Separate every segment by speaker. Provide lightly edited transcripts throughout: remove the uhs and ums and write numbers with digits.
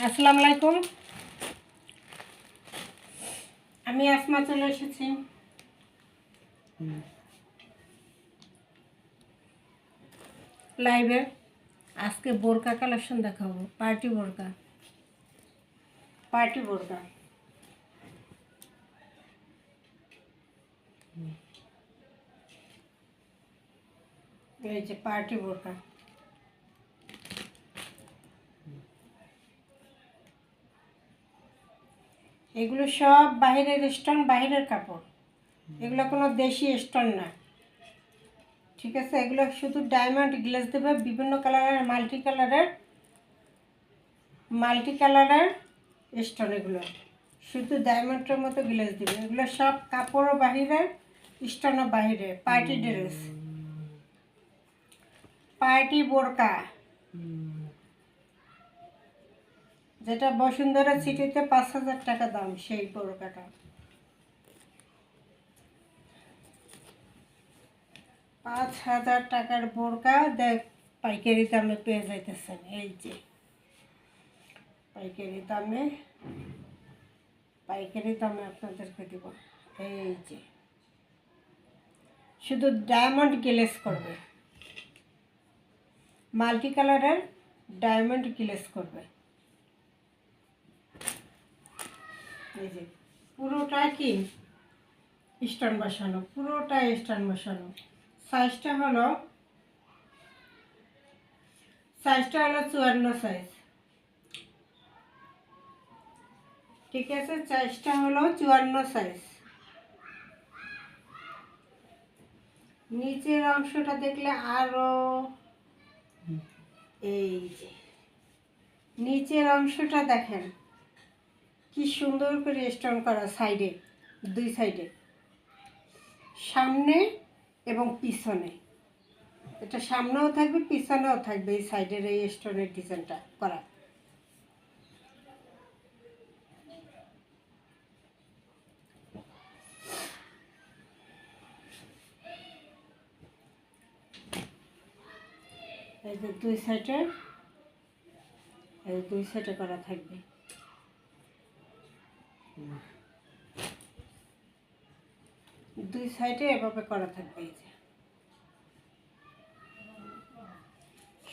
Speaker 1: আসসালামু আলাইকুম। আমি আসমা চলে এসেছি। লাইভে আজকে বোরকা কালেকশন দেখাবো। পার্টি বোরকা, পার্টি বোরকা। এই যে পার্টি বোরকা, এগুলো সব বাইরের স্টোন, বাইরের কাপড়। এগুলো কোনো দেশি স্টোন না, ঠিক আছে? এগুলো শুধু ডায়মন্ড গ্লেজ দেবে, বিভিন্ন কালারের মাল্টি কালারের স্টোন। এগুলো শুধু ডায়মন্ডের মতো গ্লেজ দেবে। এগুলো সব কাপড়ও বাহিরের, স্টোনও বাহিরে। পার্টি ড্রেস, পার্টি বোরকা, যেটা বসুন্ধরা সিটিতে 5,000 টাকা দাম। সেই বোরকাটা 5,000 টাকার বোরকা দেখ, পাইকারি দামে পেয়ে যাইতেছেন। এই যে পাইকারি দামে আপনাদেরকে দিব। এই যে শুধু ডায়মন্ড গ্লেজ করবে, মাল্টি কালারের ডায়মন্ড গ্লেজ করবে। এই যে পুরোটা কি স্টোন বসানো, পুরোটা স্টোন বসানো। সাইজটা হলো 54 সাইজ, ঠিক আছে? সাইজটা হলো 54 সাইজ। নিচের অংশটা দেখলে আরো, এই যে নিচের অংশটা দেখেন কি সুন্দর করে স্টোন করা, সাইডে, দুই সাইডে, সামনে এবং পিছনে। এটা সামনেও থাকবে, পিছনেও থাকবে। এই সাইডের এই স্টোনের ডিজাইনটা করা। এই যে দুই সাইডে করা থাকবে। দুই সাইডে এভাবে করা থাকবে। এই যে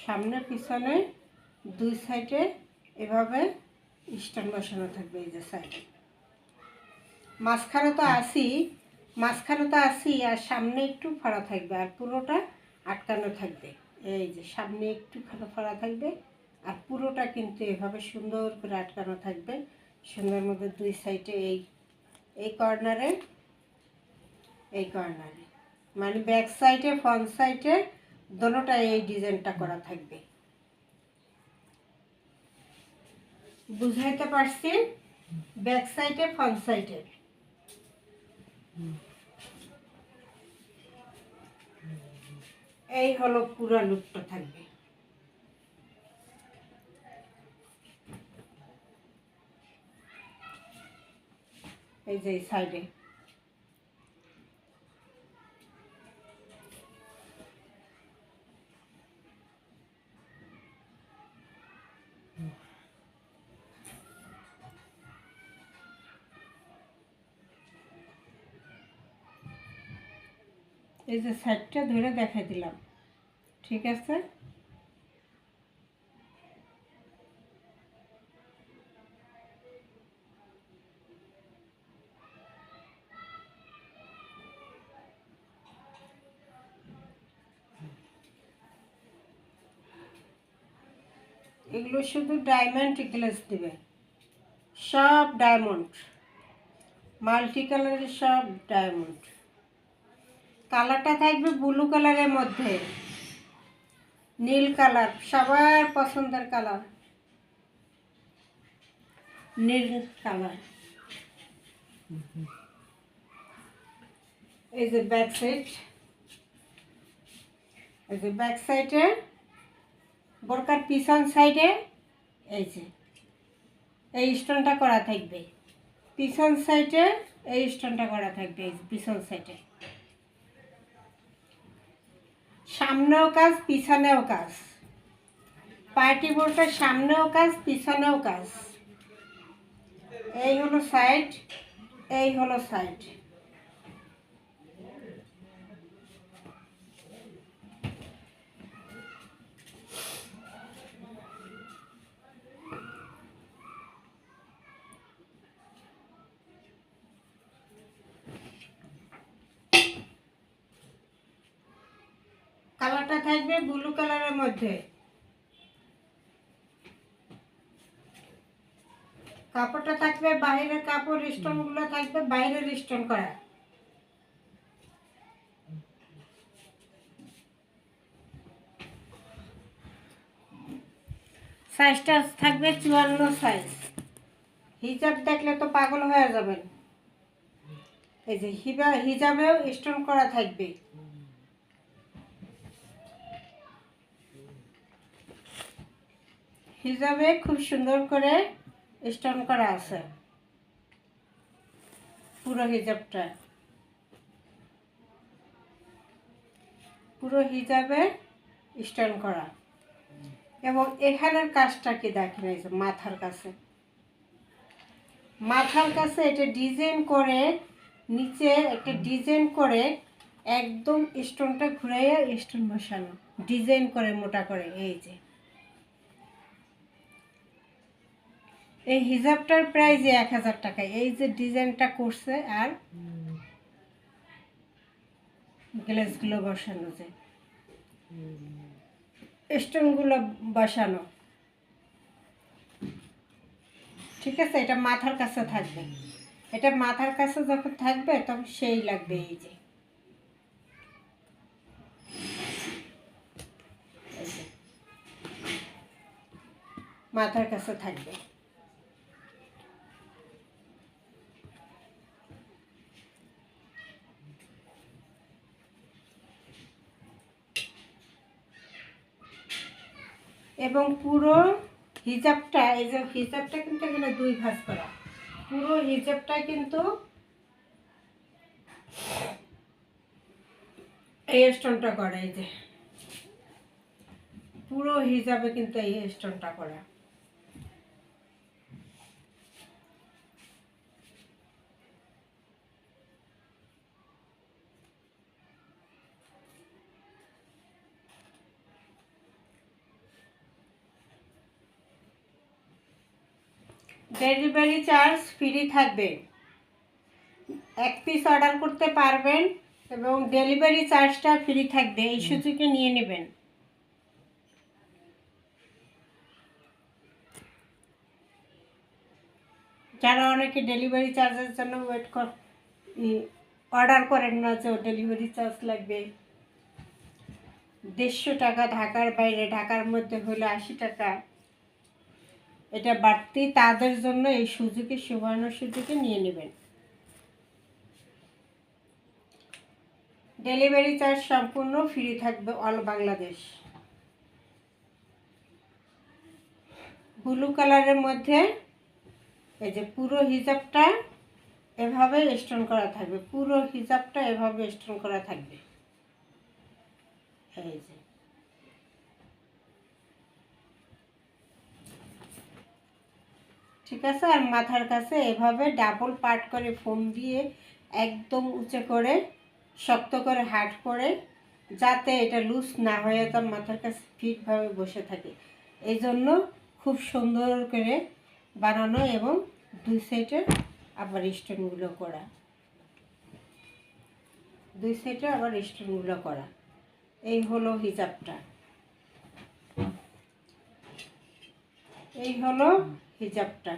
Speaker 1: সামনে পিছনে দুই সাইডে এভাবে স্টোন বসানো থাকবে। এই যে সাইডে, মাঝখানে তো আসি, আর সামনে একটু ফাড়া থাকবে, আর পুরোটা আটকানো থাকবে। এই যে সামনে একটু ফাড়া থাকবে, আর পুরোটা কিন্তু এভাবে সুন্দর করে আটকানো থাকবে। সুন্দর মধ্যে দুই সাইডে, এই কর্নারে, মানে ব্যাক সাইডে, ফ্রন্ট সাইডে দোনোটাই এই ডিজাইনটা করা থাকবে। বুঝাইতে পারছি? ব্যাক সাইডে, ফ্রন্ট সাইডে। এই হলো পুরো লুকটা থাকবে। এই যে সাইডে এই যে সাইডটা ধরে দেখাই দিলাম, ঠিক আছে? এগুলো শুধু ডায়মন্ড গ্লেজ দিবে, সব ডায়মন্ড, মাল্টি কালারের সব ডায়মন্ড। কালারটা থাকবে ব্লু কালারের মধ্যে, নীল কালার, সবার পছন্দের কালার, নীল কালার। এই যে ব্যাক সাইড, এই যে ব্যাক সাইডে বোরকার পিছন সাইডে এই যে এই স্টোনটা করা থাকবে। পিছন সাইডে এই স্টোনটা করা থাকবে। এই পিছন সাইডে, সামনেও কাজ, পিছনেও কাজ। পার্টি বোর্ডটার সামনেও কাজ, পিছনেও কাজ। এই হলো সাইড, এই হলো সাইড। কালারটা থাকবে ব্লু কালারের মধ্যে। কাপড়টা থাকবে বাইরের কাপড়, স্টোনগুলো থাকবে বাইরের স্টোন করা। সাইজটা থাকবে 54 সাইজ। হিজাব দেখলে তো পাগল হয়ে যাবেন। এই যে হিজাবেও স্টোন করা থাকবে। হিজাবে খুব সুন্দর করে স্টোন করা আছে পুরো হিজাবটা। পুরো হিজাবে স্টোন করা। এবং এখানের কাজটা কি দেখেন, এই যে মাথার কাছে, মাথার কাছে এটা ডিজাইন করে, নিচে একটা ডিজাইন করে একদম স্টোনটা ঘুরাইয়া স্টোন বসানো, ডিজাইন করে মোটা করে। এই যে এই হিজাবটার প্রাইস 1000 টাকা। এই যে ডিজাইনটা করছে আর গ্লেসগুলো বসানো, যে স্টোনগুলো বসানো, ঠিক আছে। এটা মাথার কাছে থাকবে। এটা মাথার কাছে যখন থাকবে তখন সেই লাগবে। এই যে মাথার কাছে থাকবে। এবং পুরো হিজাবটা, এই যে হিজাবটা কিন্তু এখানে 2 ভাঁজ করা। পুরো হিজাবটা কিন্তু এই স্টোনটা করা। এই যে পুরো হিজাবে কিন্তু এই স্টোনটা করা। ডেলিভারি চার্জ ফ্রি থাকবে। 1 পিস অর্ডার করতে পারবেন এবং ডেলিভারি চার্জটা ফ্রি থাকবে। এই সুযোগে নিয়ে নেবেন। যারা অনেকে ডেলিভারি চার্জের জন্য অর্ডার করেন না, যে ডেলিভারি চার্জ লাগবে 150 টাকা, ঢাকার বাইরে, ঢাকার মধ্যে হলে 80 টাকা, এটা বাড়তি, তাদের জন্য এই সুযোগে, সুবর্ণ সুযোগে নিয়ে নেবেন। ডেলিভারি চার্জ সম্পূর্ণ ফ্রি থাকবে অল বাংলাদেশ। ব্লু কালারের মধ্যে এই যে পুরো হিজাবটা এভাবে স্টোন করা থাকবে। পুরো হিজাবটা এভাবে স্টোন করা থাকবে। এই যে ঠিক আছে। আর মাথার কাছে এভাবে ডাবল পার্ট করে ফোম দিয়ে একদম উঁচু করে, শক্ত করে হার্ড করে, যাতে এটা লুজ না হয়ে তার মাথার কাছে ফিটভাবে বসে থাকে। এই জন্য খুব সুন্দর করে বানানো এবং 2 সাইডে আবার স্টোনগুলো করা, 2 সাইডে আবার স্টোনগুলো করা। এই হলো হিজাবটা, এই হলো হিজাবটা।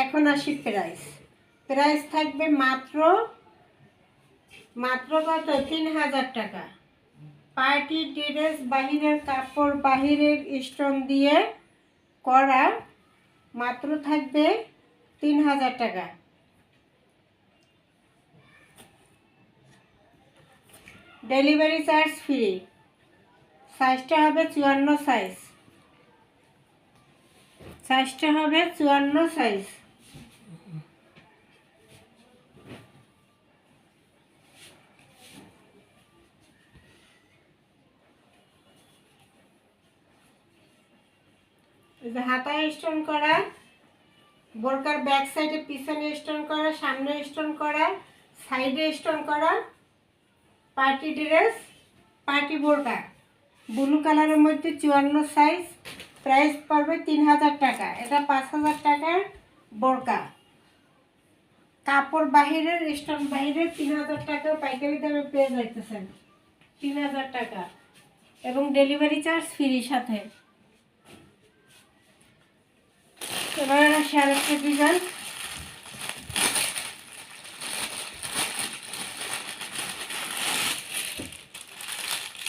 Speaker 1: এখন আসি প্রাইস। প্রাইস থাকবে মাত্র কত, 3000 টাকা। পার্টি ড্রেস, বাহিরের কাপড়, বাহিরের স্টোন দিয়ে করা, মাত্র থাকবে 3000 টাকা। Delivery charge free. সাইজটা হবে 54 সাইজ, সাইজটা হবে 54 সাইজ। এই যে হাতায় স্টোন করা, বোরকার ব্যাক সাইডে পিছনে স্টোন করা, সামনে স্টোন করা, সাইডে স্টোন করা, পার্টি ড্রেস, পার্টি বোরকা, ব্লু কালারের মধ্যে 54 সাইজ। প্রাইস পড়বে 3000 টাকা। এটা 5000 টাকার বোরকা। কাপড় বাহিরের, স্টোন বাহিরের 3000 টাকা পাইকারি দামে পেয়ে যাইতেছেন। 3000 টাকা এবং ডেলিভারি চার্জ ফ্রি সাথে। এবার আসে আরেকটা ডিজাইন।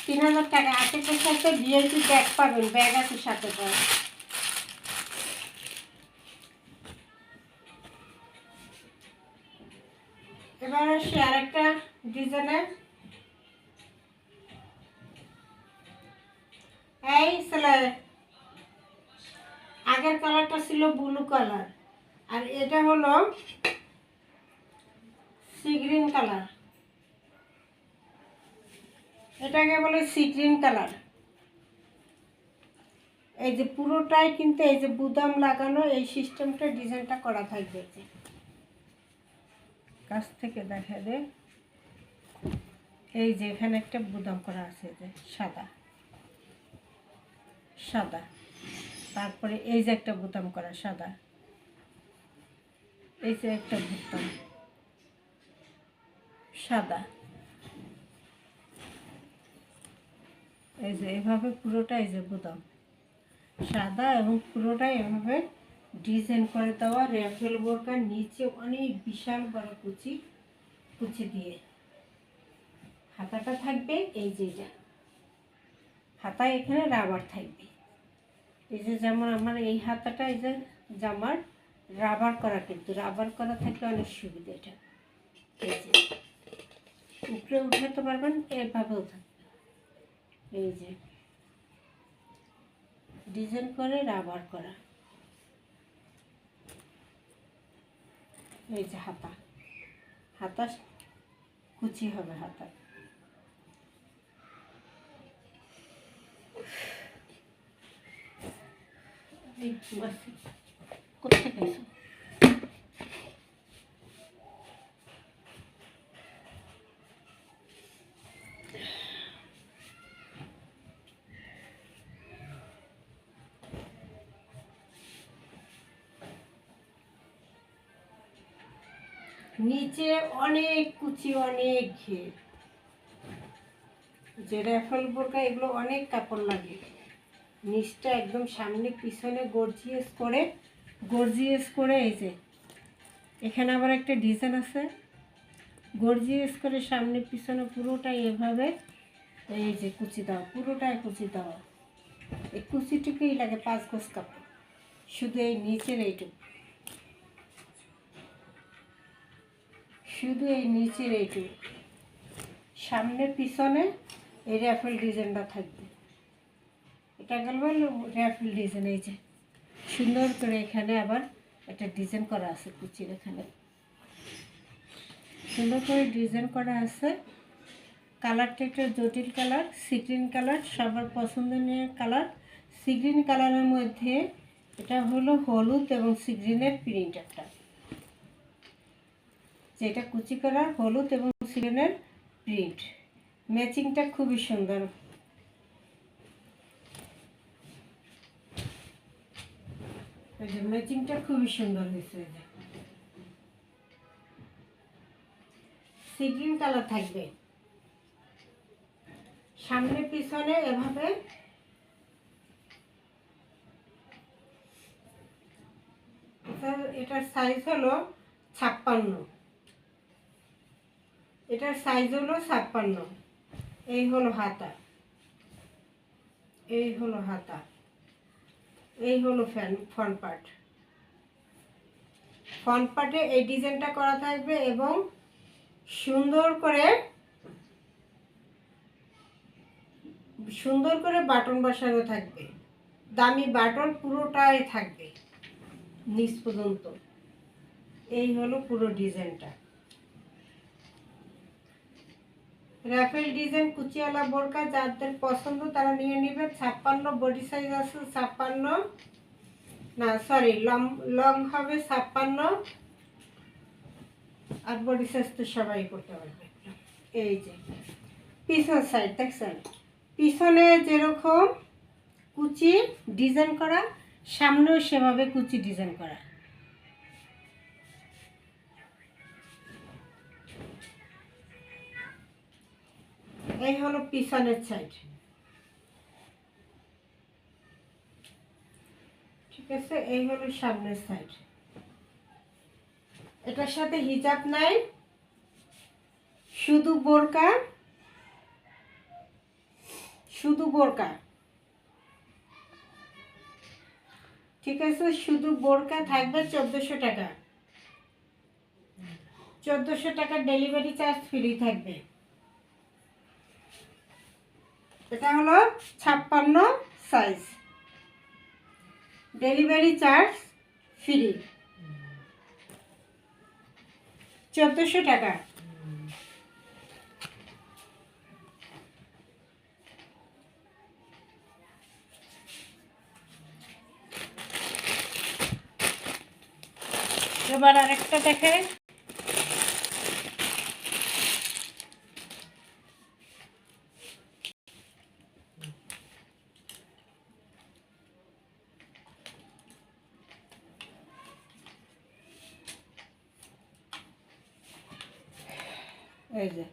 Speaker 1: $3000 টাকা। আশেপাশে সাথে ভিআইপি ব্যাগ পাবেন, ব্যাগ আছে সাথে পাবেন। এবার আসি আরেকটা ডিজাইনের। এই ছেলে, আগের কালারটা ছিল ব্লু কালার, আর এটা হলো সি গ্রিন কালার। এটাকে বলে সি গ্রিন কালার। এই যে পুরোটাই কিন্তু এই যে বুতাম লাগানো, এই সিস্টেমটা ডিজাইনটা করা থাকবে। কাছ থেকে দেখা দে, এই যে এখানে একটা বুতাম করা আছে, যে সাদা সাদা, তারপরে এই যে একটা বুতাম করা সাদা, এই যে একটা বুতাম সাদা, এই যে এভাবে পুরোটা এই যে বুতাম সাদা এবং পুরোটাই এভাবে ডিজাইন করে দেওয়া। র্যাফেল বোরকার নিচে অনেক বিশাল বড় কুচি, কুচি দিয়ে হাতাটা থাকবে। এই যে এটা হাতায় এখানে রাবার থাকবে। এই যে যেমন আমার এই হাতাটা, এই যে জামার রাবার করা, কিন্তু রাবার করা থাকলে অনেক সুবিধা। এটা এই যে উপরে উঠাতে পারবেন, এভাবেও থাকবে। এই যে ডিজাইন করে রাবার করা। এই যে হাতা, হাতা কুচি হবে হাতা। কোথেকে এসো? নিচে অনেক কুচি, অনেক ঘের। যে র্যাফেল বোরকা এগুলো অনেক কাপড় লাগে। নিচটা একদম সামনে পিছনে গর্জিয়াস করে এই যে এখানে আবার একটা ডিজাইন আছে, গর্জিয়াস করে সামনে পিছনে পুরোটাই এভাবে এই যে কুচি দেওয়া, পুরোটাই কুচি দেওয়া। এই কুচিটুকুই লাগে 5 গজ কাপড়, শুধু এই নিচের এইটুকু, শুধু এই নিচের এইটুকু। সামনে পিছনে এই র্যাফেল ডিজাইনটা থাকবে। এটা গেল র্যাফেল ডিজাইন। এই যে সুন্দর করে এখানে আবার একটা ডিজাইন করা আছে কুচির, এখানে সুন্দর করে ডিজাইন করা আছে। কালারটা একটা জটিল কালার, সিগ্রিন কালার, সবার পছন্দনীয় কালার। সিগ্রিন কালারের মধ্যে এটা হলো হলুদ এবং সিগ্রিনের প্রিন্ট একটা, যেটা কুচি করা হলুদ এবং সিগ্রিনের প্রিন্ট। ম্যাচিংটা খুবই সুন্দর। এই যে ম্যাচিংটা খুবই সুন্দর হয়েছে। সি গ্রিন কালার থাকবে, সামনে পিছনে এভাবে এটার সাইজ হলো 56। এটার সাইজ হলো 56। এই হলো হাতা, এই হলো হাতা, এই হলো ফ্রন্ট পার্ট। ফ্রন্ট পার্টে এই ডিজাইনটা করা থাকবে এবং সুন্দর করে বাটন বসানো থাকবে। দামি বাটন পুরোটাই থাকবে নিচ পর্যন্ত। এই হলো পুরো ডিজাইনটা। র্যাফেল ডিজাইন কুচিওয়ালা বোরকা যাদের পছন্দ তারা নিয়ে নেবে। 56 বডি সাইজ আছে, 56 না সরি, লং লং হবে 56, আর বডি সাইজ তো সবাই করতে পারবে। এই যে পিছন সাইড দেখছেন, পিছনে যেরকম কুচি ডিজাইন করা, সামনেও সেভাবে কুচি ডিজাইন করা। এই হলো পিছনের সাইড, ঠিক আছে। এই হলো সামনের সাইড। এটার সাথে হিজাব নাই, শুধু বোরকা, শুধু বোরকা, ঠিক আছে। শুধু বোরকা থাকবে 1400 টাকা। 1400 টাকা ডেলিভারি চার্জ ফ্রি থাকবে। এটা হলো 56 সাইজ, ডেলিভারি চার্জ ফ্রি, 1400 টাকা। এবার আরেকটা দেখে, এই যে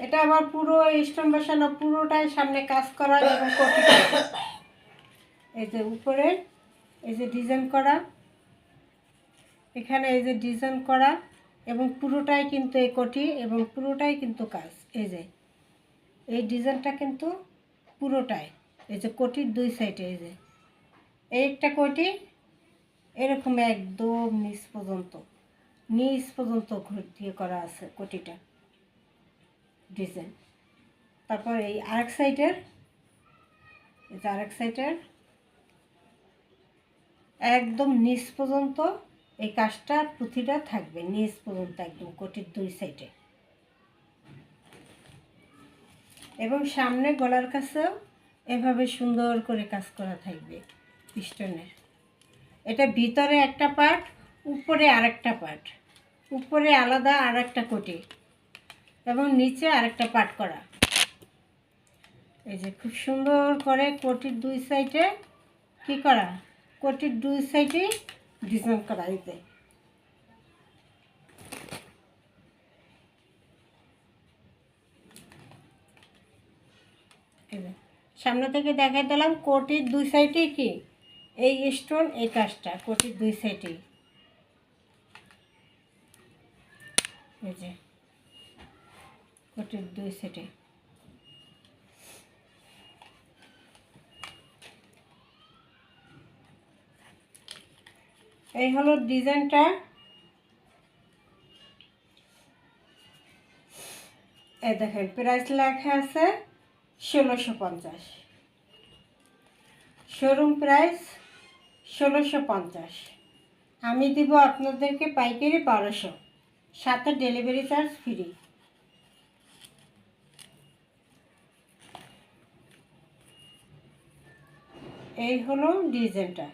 Speaker 1: এটা আবার পুরো স্টোন বসানো, পুরোটাই সামনে কাজ করা এবং কোটি, এই যে উপরে এই যে ডিজাইন করা, এখানে এই যে ডিজাইন করা, এবং পুরোটাই কিন্তু এই কোটি এবং পুরোটাই কিন্তু কাজ। এই যে এই ডিজাইনটা কিন্তু পুরোটাই, এই যে কোটির দুই সাইডে এই যে এই একটা কোটি এরকম একদম নিচ পর্যন্ত ঘুর দিয়ে করা আছে কোটিটা ডিজাইন। তারপর এই আরেক সাইডের, এই যে আরেক সাইডের একদম নিচ পর্যন্ত এই কাজটা পুঁথিটা থাকবে, নিচ পর্যন্ত একদম কোটির দুই সাইডে। এবং সামনে গলার কাছেও এভাবে সুন্দর করে কাজ করা থাকবে পিস্টনের। এটা ভিতরে একটা পার্ট, উপরে আরেকটা পার্ট, উপরে আলাদা আরেকটা কোটি এবং নিচে আরেকটা পার্ট করা। এই যে খুব সুন্দর করে কোটির দুই সাইডে কি করা, কোটির দুই সাইডে ডিজাইন করা। এই যে সামনে থেকে দেখাই দিলাম, কোটির দুই সাইডে কি এই স্টোন, এই কাজটা কোটির দুই সাইডে, এই যে কোটির দুই সাইডে। এই হলো ডিজাইনটা। এই দেখেন প্রাইস লেখা আছে 1650, শোরুম প্রাইস 1650। আমি দিব আপনাদেরকে পাইকারি 1200, সাথে ডেলিভারি চার্জ ফ্রি। এই হলো ডিজাইনটা,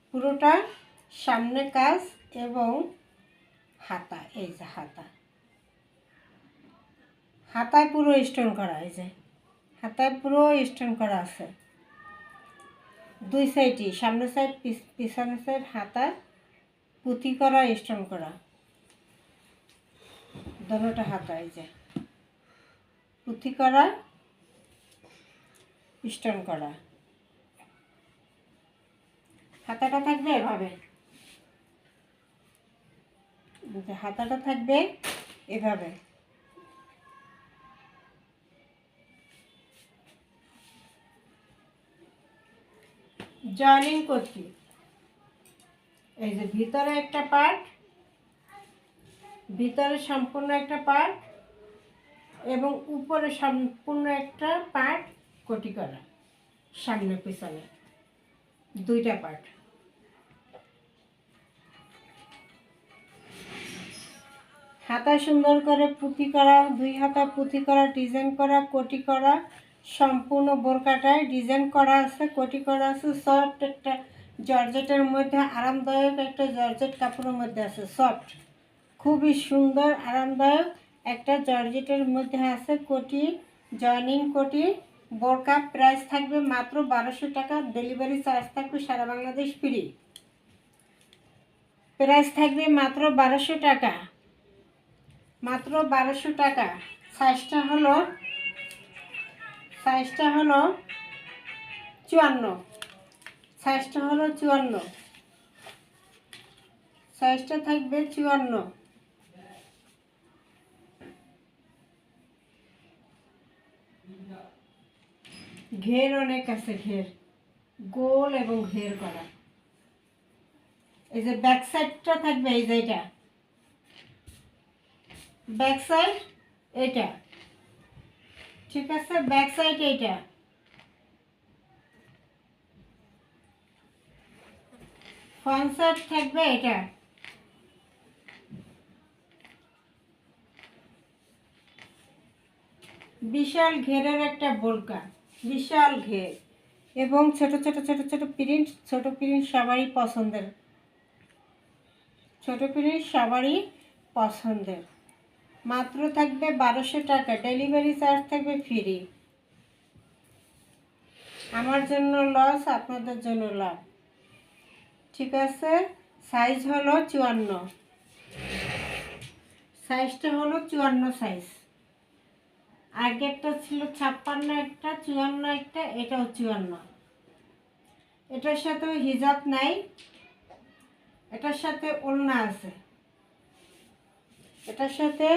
Speaker 1: পুরোটা সামনে কাজ এবং হাতা, এই যে হাতায় পুরো স্টোন করা, এই যে হাতায় পুরো স্টোন করা আছে দুই সাইডই, সামনের সাইড পিছনের সাইড হাতায় পুঁথি করা স্টোন করা, দোনোটা হাতা এই যে পুঁথি করা স্টোন করা। হাতাটা থাকবে এভাবে, হাতাটা থাকবে এভাবে, জয়েনিং করছি। এই যে ভিতরে একটা পার্ট, ভিতরে সম্পূর্ণ একটা পার্ট এবং উপরে সম্পূর্ণ একটা পার্ট কোটি করা, সামনে পিছনে দুইটা পার্ট। হাতা সুন্দর করে পুঁথি করা, দুই হাতা পুঁথি করা, ডিজাইন করা, কোটি করা, সম্পূর্ণ বোরকাটায় ডিজাইন করা আছে, কোটি করা আছে, সফট একটা জর্জেটের মধ্যে আরামদায়ক একটা জর্জেট কাপড়ের মধ্যে আছে, সফট, খুবই সুন্দর আরামদায়ক একটা জর্জেটের মধ্যে আছে কোটি, জয়নিং কোটি, বোরকা। প্রাইস থাকবে মাত্র 1200 টাকা, ডেলিভারি চার্জ থাকবে সারা বাংলাদেশ ফ্রি। প্রাইস থাকবে মাত্র 1200 টাকা, মাত্র 1200 টাকা। সাইজটা হলো 54, সাইজটা হলো 54, সাইজটা থাকবে 54। ঘের অনেক আছে, ঘের গোল এবং ঘের করা। এই যে ব্যাক সাইডটা থাকবে, এই যে এটা ব্যাক সাইড, এটা ঠিক আছে, ব্যাক সাইড এইটা। ফ্রন্ট সাইড থাকবে এটা। বিশাল ঘেরের একটা বোরকা, বিশাল ঘের এবং ছোট ছোট ছোট ছোট প্রিন্ট, ছোট প্রিন্ট সবারই পছন্দের, ছোট প্রিন্ট সবারই পছন্দের। মাত্র থাকবে 1200 টাকা, ডেলিভারি চার্জ থাকবে ফ্রি। আমার জন্য লস, আপনাদের জন্য লাভ, ঠিক আছে। সাইজ হলো 54, সাইজটা হলো 54 সাইজ। আগেরটা ছিল 56 একটা, 54 একটা, এটাও 54। এটার সাথে হিজাব নাই, এটার সাথে ওড়না আছে, এটার সাথে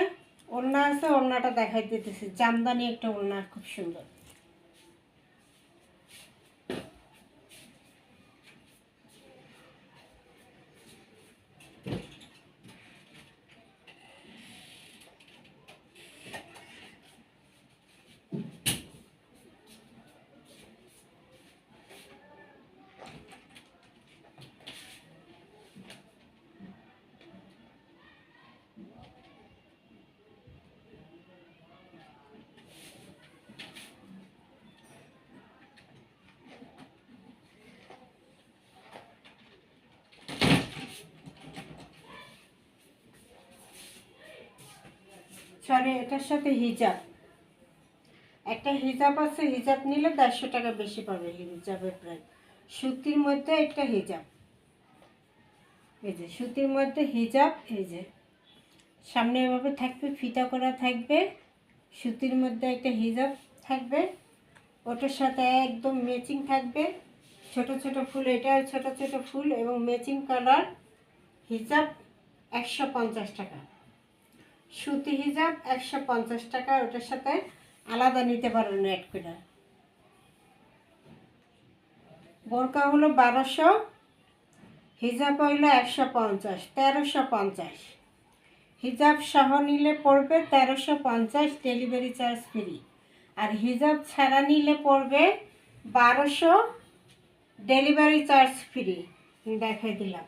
Speaker 1: ওড়না আছে। ওড়নাটা দেখাই দিতেছি, জামদানি একটা ওড়না, খুব সুন্দর। সরি, এটার সাথে হিজাব, একটা হিজাব আছে। হিজাব নিলে 150 টাকা বেশি পাবে হিজাবের প্রাইস। সুতির মধ্যে একটা হিজাব, এই যে সুতির মধ্যে হিজাব, এই যে সামনে এভাবে থাকবে, ফিতা করা থাকবে, সুতির মধ্যে একটা হিজাব থাকবে। ওটার সাথে একদম ম্যাচিং থাকবে ছোট ছোট ফুল, এটা ছোট ছোট ফুল এবং ম্যাচিং কালার হিজাব। 150 টাকা সুতি হিজাব, 150 টাকা। ওটার সাথে আলাদা নিতে পারেন অ্যাড করে। বোরকা হলো 1200, হিজাব হইলো 150, 1350। হিজাব সহ নিলে পড়বে 1350, ডেলিভারি চার্জ ফ্রি। আর হিজাব ছাড়া নিলে পড়বে 1200, ডেলিভারি চার্জ ফ্রি। দেখাই দিলাম।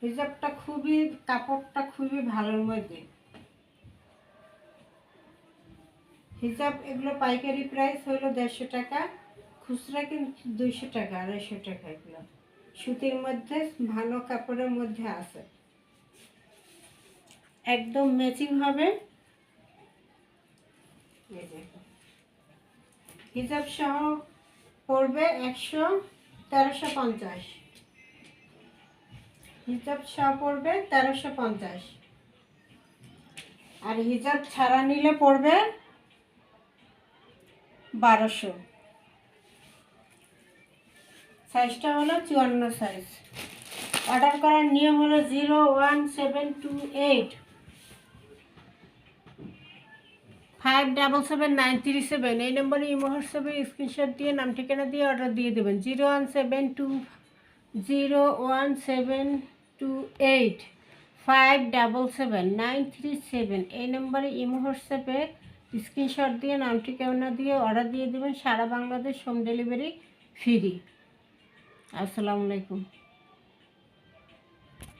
Speaker 1: হিজাবটা খুবই, কাপড়টা খুবই ভালোর মধ্যে। হিজাব এগুলো পাইকারি প্রাইস হলো 150 টাকা, খুচরা কিন্তু 200 টাকা, 250 টাকা। এগুলো সুতির মধ্যে ভালো কাপড়ের মধ্যে আছে, একদম ম্যাচিং হবে। হিজাব সহ পড়বে 1350, হিজাব সহ পড়বে 1350। আর হিজাব ছাড়া নিলে পড়বে 1200। সাইজটা হলো 54 সাইজ। অর্ডার করার নিয়ম হলো 01728 577 937, এই নম্বরে ইমো হোয়াটসঅ্যাপে স্ক্রিনশট দিয়ে নাম ঠিকানা দিয়ে অর্ডার দিয়ে দেবেন। 01728 577 937, এই নম্বরে ইমো হোয়াটসঅ্যাপে স্ক্রিনশট দিয়ে নাম ঠিকানা দিয়ে অর্ডার দিয়ে দেবেন। সারা বাংলাদেশ হোম ডেলিভারি ফ্রি। আসসালামু আলাইকুম।